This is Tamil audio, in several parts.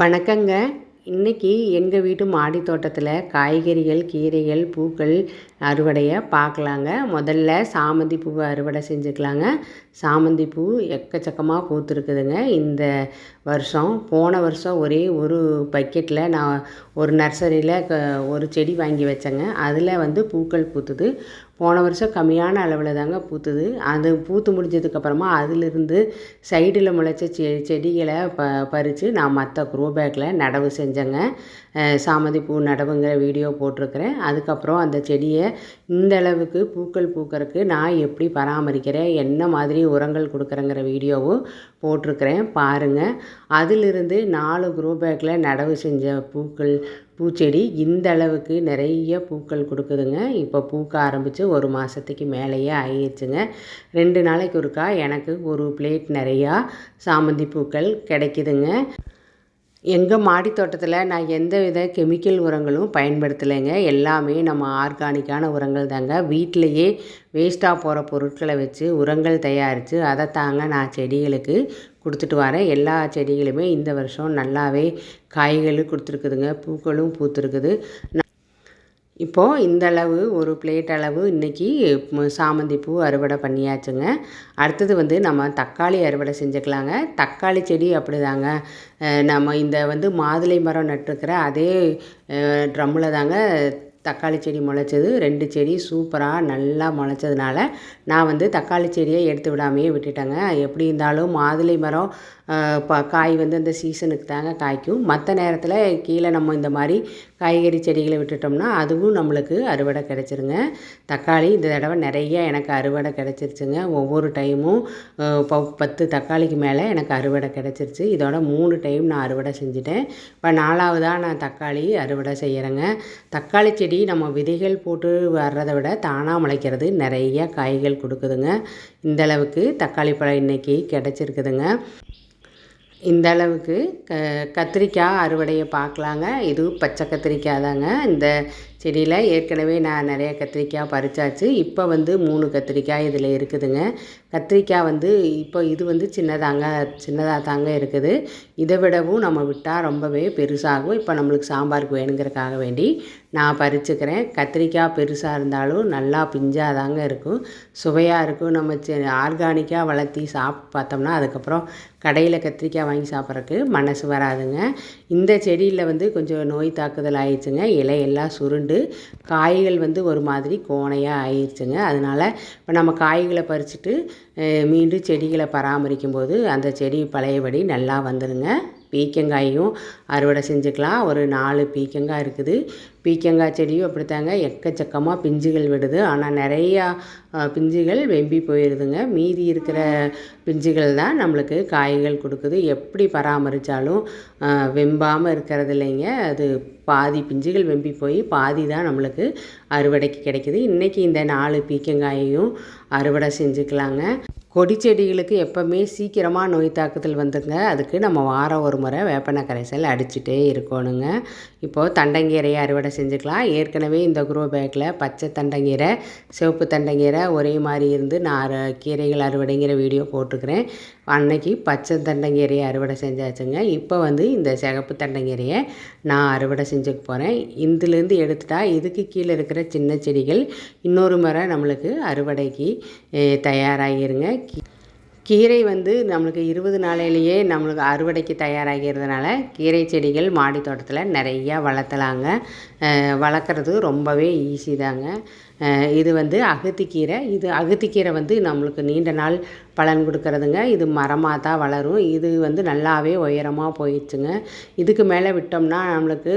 வணக்கங்க. இன்னைக்கு எங்கள் வீட்டு மாடி தோட்டத்தில் காய்கறிகள், கீரைகள், பூக்கள் அறுவடையை பார்க்கலாங்க. முதல்ல சாமந்தி பூவை அறுவடை செஞ்சுக்கலாங்க. சாமந்தி பூ எக்கச்சக்கமாக பூத்துருக்குதுங்க இந்த வருஷம். போன வருஷம் ஒரே ஒரு பக்கெட்டில் நான் ஒரு நர்சரியில் ஒரு செடி வாங்கி வச்சேங்க. அதில் பூக்கள் பூத்துது. போன வருஷம் கம்மியான அளவில் தாங்க பூத்துது. அது பூத்து முடிஞ்சதுக்கப்புறமா அதிலிருந்து சைடில் முளைச்ச செடிகளை பறித்து நான் மற்ற க்ரோ பேக்கில் நடவு செஞ்சேங்க. சாமந்தி பூ நடவுங்கிற வீடியோ போட்டிருக்கிறேன். அதுக்கப்புறம் அந்த செடியை இந்த அளவுக்கு பூக்கள் பூக்கறதுக்கு நான் எப்படி பராமரிக்கிறேன், என்ன மாதிரி உரங்கள் கொடுக்குறேங்கிற வீடியோவும் போட்டிருக்கிறேன் பாருங்கள். அதிலிருந்து 4 க்ரோ பேக்கில் நடவு செஞ்ச பூச்செடி இந்த அளவுக்கு நிறைய பூக்கள் கொடுக்குதுங்க. இப்போ பூக்க ஆரம்பித்து ஒரு மாதத்துக்கு மேலேயே ஆகிடுச்சுங்க. 2 நாளைக்கு ஒருக்கா எனக்கு ஒரு பிளேட் நிறையா சாமந்தி பூக்கள் கிடைக்குதுங்க. எங்கள் மாடி தோட்டத்தில் நான் எந்த வித கெமிக்கல் உரங்களும் பயன்படுத்தலைங்க. எல்லாமே நம்ம ஆர்கானிக்கான உரங்கள் தாங்க. வீட்டிலையே வேஸ்ட்டாக போகிற பொருட்களை வச்சு உரங்கள் தயாரித்து அதை தாங்க நான் செடிகளுக்கு கொடுத்துட்டு வரேன். எல்லா செடிகளுமே இந்த வருஷம் நல்லாவே காய்கள் கொடுத்துருக்குதுங்க, பூக்களும் பூத்துருக்குது. இப்போது இந்த அளவு ஒரு பிளேட் அளவு இன்றைக்கி சாமந்தி பூ அறுவடை பண்ணியாச்சுங்க. அடுத்தது நம்ம தக்காளி அறுவடை செஞ்சுக்கலாங்க. தக்காளி செடி அப்படிதாங்க. நம்ம இந்த மாதுளை மரம் நட்டுருக்கிற அதே ட்ரம்மில் தாங்க தக்காளி செடி முளைச்சது. 2 செடி சூப்பராக நல்லா முளைச்சதுனால நான் தக்காளி செடியை எடுத்து விடாமையே விட்டுட்டேங்க. எப்படி இருந்தாலும் மாதுளை மரம் காய் அந்த சீசனுக்கு தாங்க காய்க்கும். மற்ற நேரத்தில் கீழே நம்ம இந்த மாதிரி காய்கறி செடிகளை விட்டுட்டோம்னா அதுவும் நம்மளுக்கு அறுவடை கிடச்சிருங்க. தக்காளி இந்த தடவை நிறைய எனக்கு அறுவடை கிடச்சிருச்சுங்க. ஒவ்வொரு டைமும் 10 தக்காளிக்கு மேலே எனக்கு அறுவடை கிடச்சிருச்சு. இதோட 3 டைம் நான் அறுவடை செஞ்சுட்டேன். இப்போ 4வதாக நான் தக்காளி அறுவடை செய்கிறேங்க. தக்காளி செடி நம்ம விதைகள் போட்டு வர்றதை விட தானாக முளைக்கிறது நிறைய காய்கள் கொடுக்குதுங்க. இந்தளவுக்கு தக்காளி பழம் இன்றைக்கி கிடச்சிருக்குதுங்க. இந்த அளவுக்கு கத்திரிக்காய் அறுவடையை பார்க்கலாங்க. இது பச்சை கத்திரிக்காய் தாங்க. இந்த செடியில் ஏற்கனவே நான் நிறைய கத்திரிக்காய் பறிச்சாச்சு. இப்போ 3 கத்திரிக்காய் இதில் இருக்குதுங்க. கத்திரிக்காய் இப்போ இது சின்னதாக தாங்க இருக்குது. இதை விடவும் நம்ம விட்டால் ரொம்பவே பெருசாகும். இப்போ நம்மளுக்கு சாம்பாருக்கு வேணுங்கிறதுக்காக வேண்டி நான் பறிச்சுக்கிறேன். கத்திரிக்காய் பெருசாக இருந்தாலும் நல்லா பிஞ்சாக தாங்க இருக்கும், சுவையாக இருக்கும். நம்ம ஆர்கானிக்காக வளர்த்தி சாப்பிட்டு பார்த்தோம்னா அதுக்கப்புறம் கடையில் கத்திரிக்காய் வாங்கி சாப்பிட்றதுக்கு மனசு வராதுங்க. இந்த செடியில் கொஞ்சம் நோய் தாக்குதல் ஆயிடுச்சுங்க. இலையெல்லாம் சுருண்டு காய்கள் ஒரு மாதிரி கோணையாக ஆயிடுச்சுங்க. அதனால் இப்போ நம்ம காய்களை பறிச்சுட்டு மீண்டும் செடிகளை பராமரிக்கும் போது அந்த செடி பழையபடி நல்லா வந்துடுங்க. பீக்கங்காயும் அறுவடை செஞ்சுக்கலாம். ஒரு 4 பீக்கங்காய் இருக்குது. பீக்கங்காய் செடியும் அப்படித்தாங்க எக்கச்சக்கமாக பிஞ்சுகள் விடுது. ஆனால் நிறையா பிஞ்சுகள் வெம்பி போயிடுதுங்க. மீதி இருக்கிற பிஞ்சுகள் தான் நம்மளுக்கு காய்கள் கொடுக்குது. எப்படி பராமரித்தாலும் வெம்பாமல் இருக்கிறது இல்லைங்க. அது பாதி பிஞ்சுகள் வெம்பி போய் பாதி தான் நம்மளுக்கு அறுவடைக்கு கிடைக்குது. இன்றைக்கி இந்த 4 பீக்கங்காயையும் அறுவடை செஞ்சுக்கலாங்க. கொடி செடிகளுக்கு எப்போவுமே சீக்கிரமாக நோய் தாக்குதல் வந்துங்க. அதுக்கு நம்ம வாரம் ஒரு முறை வேப்பெண்ணெய் கரைசல் அடிச்சுட்டே இருக்கணுங்க. இப்போது தண்டங்கீரையை அறுவடை செஞ்சுக்கலாம். ஏற்கனவே இந்த க்ரோ பேக்கில் பச்சை தண்டங்கீரை, சிவப்பு தண்டங்கீரை ஒரே மாதிரி இருந்து நான் கீரைகள் அறுவடைங்கிற வீடியோ போட்டிருக்கிறேன். அன்னைக்கு பச்சை தண்டங்கீரையை அறுவடை செஞ்சாச்சுங்க. இப்போ இந்த சிகப்பு தண்டங்கீரையை நான் அறுவடை செஞ்சுக்க போகிறேன். இதுலேருந்து எடுத்துட்டா இதுக்கு கீழே இருக்கிற சின்ன செடிகள் இன்னொரு முறை நம்மளுக்கு அறுவடைக்கு தயாராகிருங்க. கீரை நம்மளுக்கு 20 நாளையிலேயே நம்மளுக்கு அறுவடைக்கு தயாராகிறதுனால கீரை செடிகள் மாடி தோட்டத்தில் நிறையா வளர்த்தலாங்க. வளர்க்குறது ரொம்பவே ஈஸி தாங்க. இது அகத்திக்கீரை. இது அகத்திக்கீரை நம்மளுக்கு நீண்ட நாள் பலன் கொடுக்கறதுங்க. இது மரமாக தான் வளரும். இது நல்லாவே உயரமாக போயிடுச்சுங்க. இதுக்கு மேலே விட்டோம்னா நம்மளுக்கு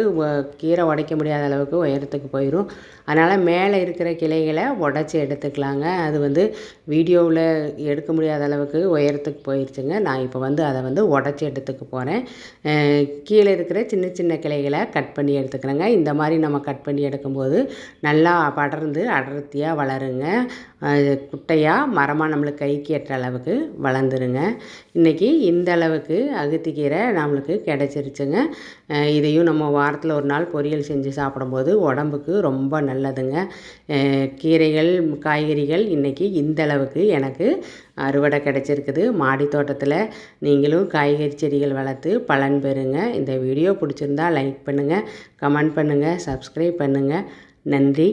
கீரை உடைக்க முடியாத அளவுக்கு உயரத்துக்கு போயிடும். அதனால் மேலே இருக்கிற கிளைகளை உடச்சி எடுத்துக்கலாங்க. அது வீடியோவில் எடுக்க முடியாத அளவுக்கு உயரத்துக்கு போயிடுச்சுங்க. நான் இப்போ அதை உடச்சி எடுத்துக்க போகிறேன். கீழே இருக்கிற சின்ன சின்ன கிளைகளை கட் பண்ணி எடுத்துக்கிறேங்க. இந்த மாதிரி நம்ம கட் பண்ணி எடுக்கும்போது நல்லா படர்ந்து அடர்த்தியாக வளருங்க. குட்டையாக மரமாக நம்மளுக்கு கைக்கு எட்டுற அளவுக்கு வளர்ந்துருங்க. இன்றைக்கி இந்த அளவுக்கு அகத்திக்கீரை நம்மளுக்கு கிடச்சிருச்சுங்க. இதையும் நம்ம வாரத்தில் ஒரு நாள் பொரியல் செஞ்சு சாப்பிடும்போது உடம்புக்கு ரொம்ப நல்லதுங்க. கீரைகள் காய்கறிகள் இன்றைக்கி இந்த அளவுக்கு எனக்கு அறுவடை கிடச்சிருக்குது. மாடி தோட்டத்தில் நீங்களும் காய்கறி செடிகள் வளர்த்து பலன் பெறுங்க. இந்த வீடியோ பிடிச்சிருந்தா லைக் பண்ணுங்கள், கமெண்ட் பண்ணுங்கள், சப்ஸ்கிரைப் பண்ணுங்கள். நன்றி.